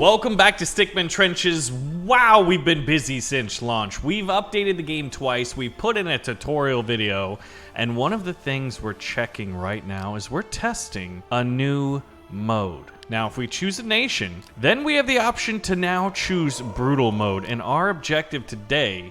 welcome back to Stickman Trenches. Wow, we've been busy since launch. We've updated the game twice, we've put in a tutorial video, and one of the things we're checking right now is we're testing a new mode. Now, if we choose a nation, then we have the option to now choose brutal mode, and our objective today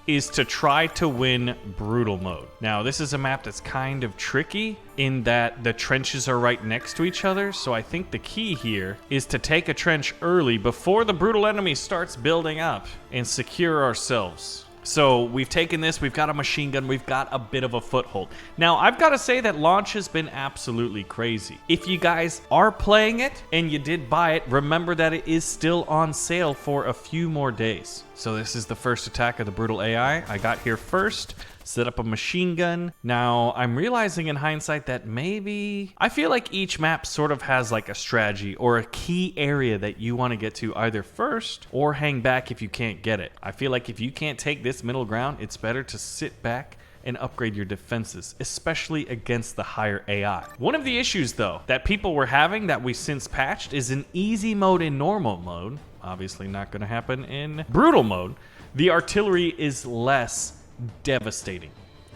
is to try to win brutal mode. Now, this is a map that's kind of tricky in that the trenches are right next to each other, so I think the key here is to take a trench early before the brutal enemy starts building up and secure ourselves. So we've taken this, we've got a machine gun, we've got a bit of a foothold. Now, I've got to say that launch has been absolutely crazy. If you guys are playing it and you did buy it, remember that it is still on sale for a few more days. So this is the first attack of the brutal AI. I got here first, set up a machine gun. Now, I'm realizing in hindsight that maybe I feel like each map sort of has like a strategy or a key area that you want to get to either first or hang back if you can't get it. I feel like if you can't take this middle ground, it's better to sit back and upgrade your defenses, especially against the higher AI. One of the issues, though, that people were having that we since patched is in easy mode and normal mode. Obviously not going to happen in brutal mode. The artillery is less devastating.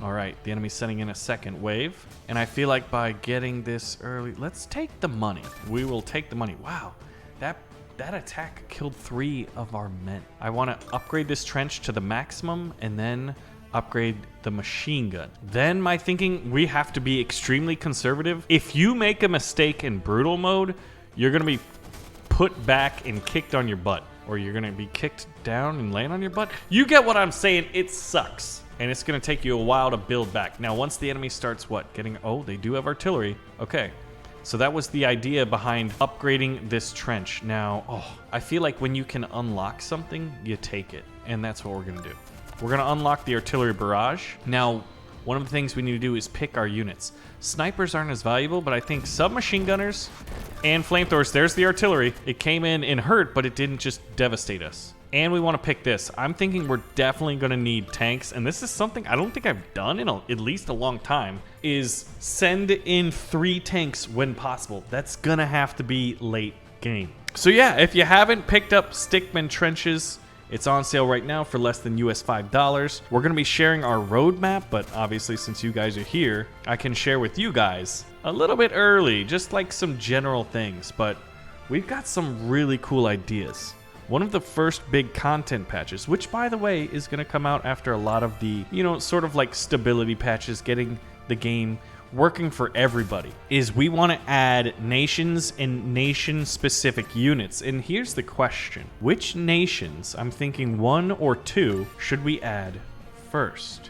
All right, the enemy's sending in a second wave, and I feel like by getting this early, let's take the money. We will take the money. Wow, that attack killed 3 of our men. I want to upgrade this trench to the maximum and then upgrade the machine gun. Then my thinking, we have to be extremely conservative. If you make a mistake in brutal mode, you're going to be put back and kicked on your butt, or you're going to be kicked down and land on your butt. You get what I'm saying. It sucks, and it's going to take you a while to build back. Now, once the enemy starts getting, oh, they do have artillery. Okay. So that was the idea behind upgrading this trench. Now, I feel like when you can unlock something, you take it, and that's what we're going to do. We're going to unlock the artillery barrage. Now, one of the things we need to do is pick our units. Snipers aren't as valuable, but I think submachine gunners and flamethrowers, there's the artillery. It came in and hurt, but it didn't just devastate us. And we want to pick this. I'm thinking we're definitely going to need tanks, and this is something I don't think I've done in at least a long time, is send in 3 tanks when possible. That's going to have to be late game. So yeah, if you haven't picked up Stickman Trenches, it's on sale right now for less than US $5. We're going to be sharing our roadmap, but obviously since you guys are here, I can share with you guys a little bit early, just like some general things, but we've got some really cool ideas. One of the first big content patches, which by the way is going to come out after a lot of the, sort of like stability patches, getting the game working for everybody, is we want to add nations and nation-specific units. And here's the question. Which nations, I'm thinking 1 or 2, should we add first?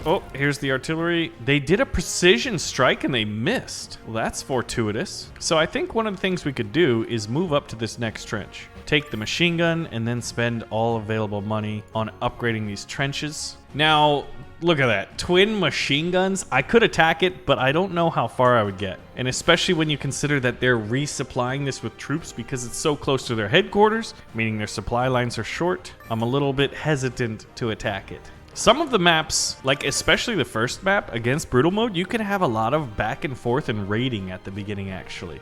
Oh, here's the artillery. They did a precision strike and they missed. Well, that's fortuitous. So I think one of the things we could do is move up to this next trench. Take the machine gun and then spend all available money on upgrading these trenches. Now, look at that. Twin machine guns. I could attack it, but I don't know how far I would get. And especially when you consider that they're resupplying this with troops because it's so close to their headquarters, meaning their supply lines are short, I'm a little bit hesitant to attack it. Some of the maps, like especially the first map against brutal mode, you can have a lot of back and forth and raiding at the beginning, actually.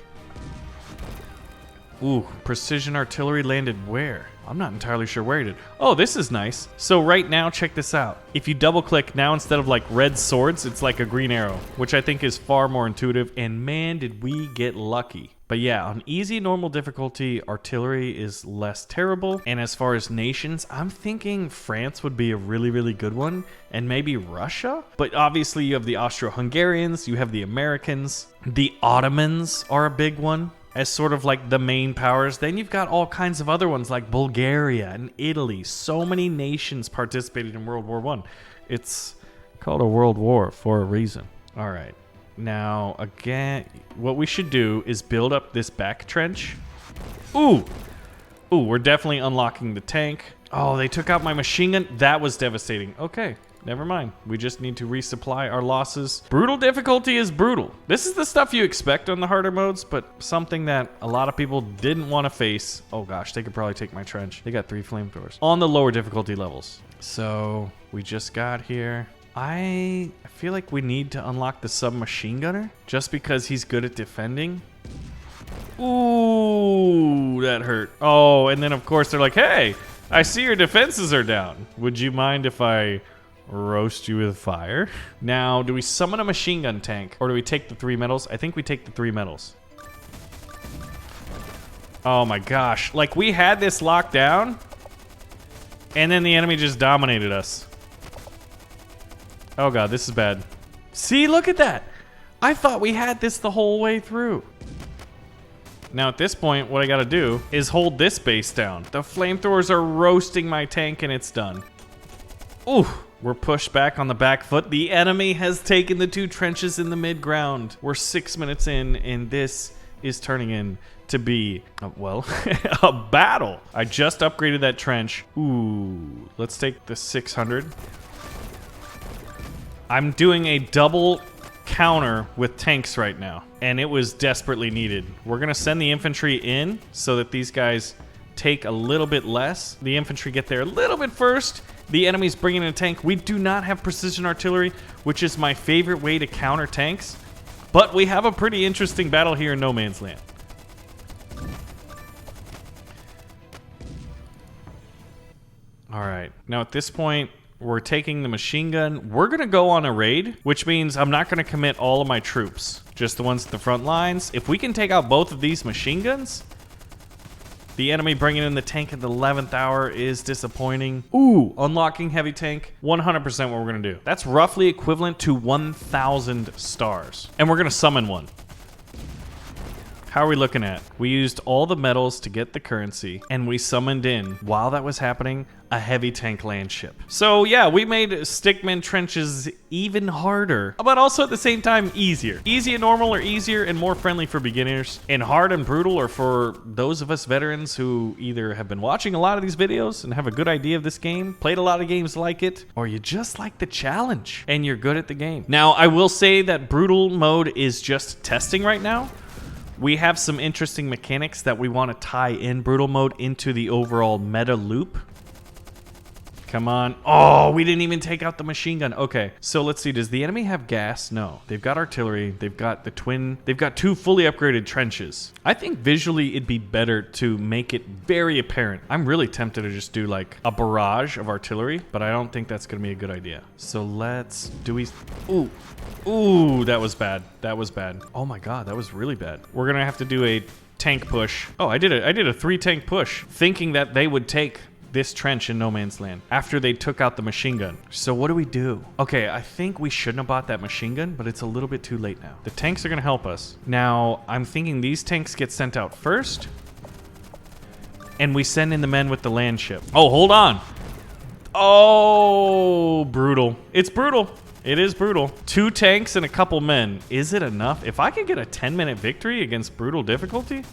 Ooh, precision artillery landed where? I'm not entirely sure where it did. Oh, this is nice. So right now, check this out. If you double click now, instead of like red swords, it's like a green arrow, which I think is far more intuitive. And man, did we get lucky. But yeah, on easy normal difficulty, artillery is less terrible. And as far as nations, I'm thinking France would be a really, really good one. And maybe Russia. But obviously you have the Austro-Hungarians, you have the Americans. The Ottomans are a big one as sort of like the main powers. Then you've got all kinds of other ones like Bulgaria and Italy. So many nations participated in World War I. It's called a world war for a reason. All right. Now, again, what we should do is build up this back trench. Ooh, we're definitely unlocking the tank. Oh, they took out my machine gun. That was devastating. Okay, never mind. We just need to resupply our losses. Brutal difficulty is brutal. This is the stuff you expect on the harder modes, but something that a lot of people didn't want to face. Oh gosh, they could probably take my trench. They got 3 flamethrowers on the lower difficulty levels. So we just got here. I feel like we need to unlock the submachine gunner just because he's good at defending. Ooh, that hurt. Oh, and then of course they're like, hey, I see your defenses are down. Would you mind if I roast you with fire? Now, do we summon a machine gun tank or do we take the 3 medals? I think we take the 3 medals. Oh my gosh. Like, we had this locked down and then the enemy just dominated us. Oh god, this is bad. See, look at that. I thought we had this the whole way through. Now at this point, what I gotta do is hold this base down. The flamethrowers are roasting my tank and it's done. Ooh, we're pushed back on the back foot. The enemy has taken the 2 trenches in the mid-ground. We're 6 minutes in and this is turning in to be, well, a battle. I just upgraded that trench. Ooh, let's take the 600. I'm doing a double counter with tanks right now, and it was desperately needed. We're gonna send the infantry in so that these guys take a little bit less. The infantry get there a little bit first. The enemy's bringing in a tank. We do not have precision artillery, which is my favorite way to counter tanks, but we have a pretty interesting battle here in no man's land. All right, now at this point, we're taking the machine gun. We're gonna go on a raid, which means I'm not gonna commit all of my troops, just the ones at the front lines. If we can take out both of these machine guns, the enemy bringing in the tank at the 11th hour is disappointing. Ooh, unlocking heavy tank, 100% what we're gonna do. That's roughly equivalent to 1,000 stars. And we're gonna summon one. How are we looking at? We used all the metals to get the currency, and we summoned in, while that was happening, a heavy tank land ship. So yeah, we made Stickman Trenches even harder, but also at the same time easier. Easy and normal are easier and more friendly for beginners, and hard and brutal are for those of us veterans who either have been watching a lot of these videos and have a good idea of this game, played a lot of games like it, or you just like the challenge and you're good at the game. Now, I will say that brutal mode is just testing right now. We have some interesting mechanics that we want to tie in brutal mode into the overall meta loop. Come on. Oh, we didn't even take out the machine gun. Okay, so let's see. Does the enemy have gas? No. They've got artillery. They've got the twin. They've got 2 fully upgraded trenches. I think visually it'd be better to make it very apparent. I'm really tempted to just do like a barrage of artillery, but I don't think that's going to be a good idea. So let's... Ooh. Ooh, that was bad. That was bad. Oh my god, that was really bad. We're going to have to do a tank push. Oh, I did a 3-tank push, thinking that they would take this trench in no man's land after they took out the machine gun. So what do we do? Okay, I think we shouldn't have bought that machine gun, but it's a little bit too late now. The tanks are gonna help us. Now, I'm thinking these tanks get sent out first, and we send in the men with the land ship. Oh, hold on. Oh, brutal. It's brutal. It is brutal. 2 tanks and a couple men. Is it enough? If I could get a 10-minute victory against brutal difficulty,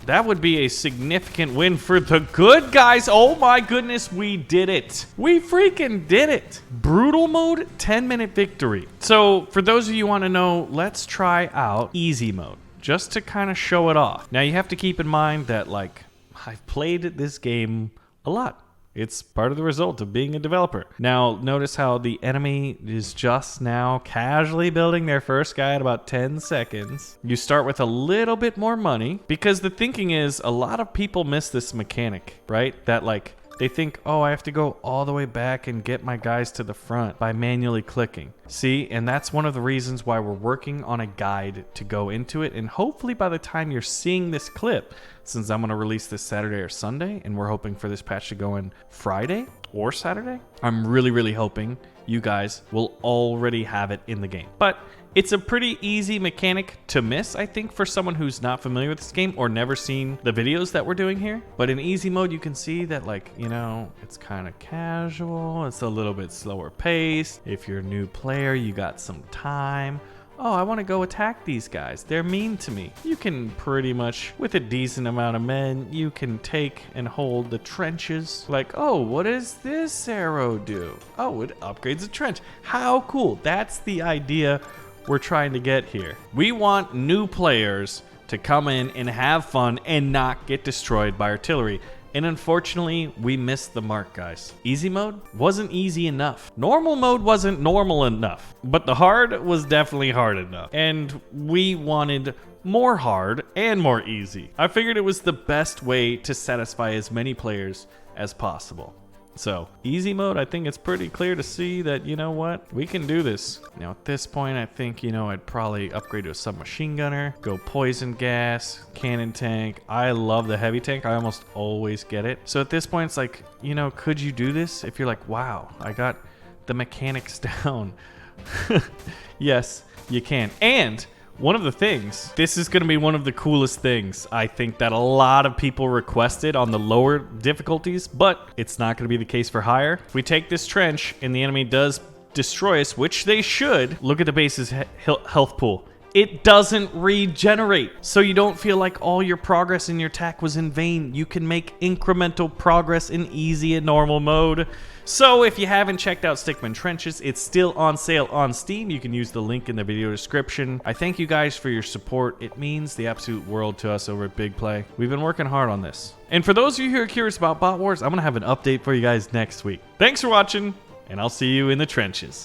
that would be a significant win for the good guys. Oh my goodness, we did it. We freaking did it. Brutal mode, 10-minute victory. So for those of you who want to know, let's try out easy mode just to kind of show it off. Now you have to keep in mind that like I've played this game a lot. It's part of the result of being a developer. Now, notice how the enemy is just now casually building their first guy at about 10 seconds. You start with a little bit more money because the thinking is a lot of people miss this mechanic, right? That like, they think, oh, I have to go all the way back and get my guys to the front by manually clicking. See, and that's one of the reasons why we're working on a guide to go into it. And hopefully by the time you're seeing this clip, since I'm going to release this Saturday or Sunday, and we're hoping for this patch to go in Friday or Saturday, I'm really hoping you guys will already have it in the game. But it's a pretty easy mechanic to miss, I think, for someone who's not familiar with this game or never seen the videos that we're doing here. But in easy mode, you can see that, like, you know, it's kind of casual. It's a little bit slower paced. If you're a new player, you got some time. Oh, I want to go attack these guys. They're mean to me. You can pretty much, with a decent amount of men, you can take and hold the trenches. Like, oh, what does this arrow do? Oh, it upgrades a trench. How cool. That's the idea we're trying to get here. We want new players to come in and have fun and not get destroyed by artillery. And unfortunately, we missed the mark, guys. Easy mode wasn't easy enough. Normal mode wasn't normal enough. But the hard was definitely hard enough. And we wanted more hard and more easy. I figured it was the best way to satisfy as many players as possible. So, easy mode, I think it's pretty clear to see that, you know what, we can do this. Now, at this point, I think, you know, I'd probably upgrade to a submachine gunner, go poison gas, cannon tank. I love the heavy tank. I almost always get it. So at this point, it's like, you know, could you do this? If you're like, wow, I got the mechanics down. Yes, you can. And one of the things, this is going to be one of the coolest things, I think, that a lot of people requested on the lower difficulties, but it's not going to be the case for higher. If we take this trench and the enemy does destroy us, which they should, look at the base's health pool. It doesn't regenerate, so you don't feel like all your progress in your attack was in vain. You can make incremental progress in easy and normal mode. So if you haven't checked out Stickman Trenches, it's still on sale on Steam. You can use the link in the video description. I thank you guys for your support. It means the absolute world to us over at Big Play. We've been working hard on this. And for those of you who are curious about Bot Wars, I'm going to have an update for you guys next week. Thanks for watching, and I'll see you in the trenches.